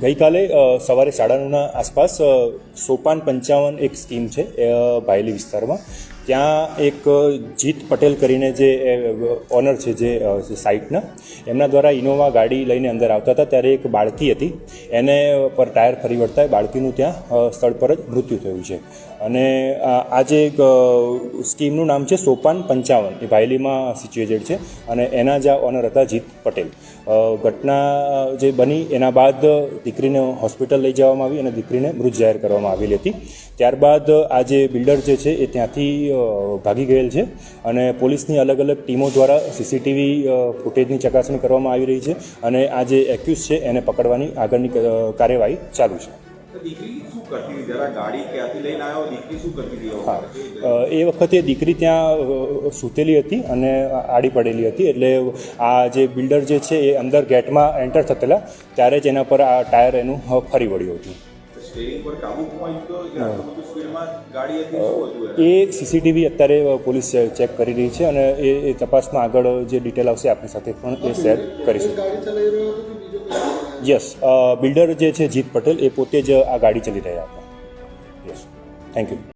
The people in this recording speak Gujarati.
ગઈકાલે સવારે 9:30 આસપાસ સોપાન 55 એક સ્કીમ છે ભાયલી વિસ્તારમાં. ત્યાં એક જીત પટેલ કરીને જે ઓનર છે જે સાઇટના, એમના દ્વારા ઇનોવા ગાડી લઈને અંદર આવતા હતા ત્યારે એક બાળકી હતી, એને પર ટાયર ફરી વળતા બાળકીનું ત્યાં સ્થળ પર જ મૃત્યુ થયું છે. અને આ જે સ્કીમનું નામ છે સોપાન 55, એ ભાયલીમાં સિચ્યુએટેડ છે અને એના જ ઓનર હતા જીત પટેલ. ઘટના જે બની એના બાદ દીકરીને હોસ્પિટલ લઈ જવામાં આવી અને દીકરીને મૃત જાહેર કરવામાં આવેલી હતી. ત્યારબાદ આ જે બિલ્ડર જે છે એ ત્યાંથી ભાગી ગયેલ છે અને પોલીસની અલગ અલગ ટીમો દ્વારા સીસીટીવી ફૂટેજની ચકાસણી કરવામાં આવી રહી છે અને આ જે એક્યુઝ છે એને પકડવાની આગળની કાર્યવાહી ચાલુ છે. હા, એ વખતે દીકરી ત્યાં સૂતેલી હતી અને આડી પડેલી હતી, એટલે આ જે બિલ્ડર જે છે એ અંદર ગેટમાં એન્ટર થતેલા ત્યારે જ એના પર આ ટાયર એનું ફરી વળ્યું હતું. એ સીસીટીવી અત્યારે પોલીસ ચેક કરી રહી છે અને એ તપાસમાં આગળ જે ડિટેલ આવશે આપણી સાથે પણ એ શેર કરીશું. યસ, બિલ્ડર જે છે જીત પટેલ એ પોતે જ આ ગાડી ચલી રહ્યા હતા. Yes, thank you.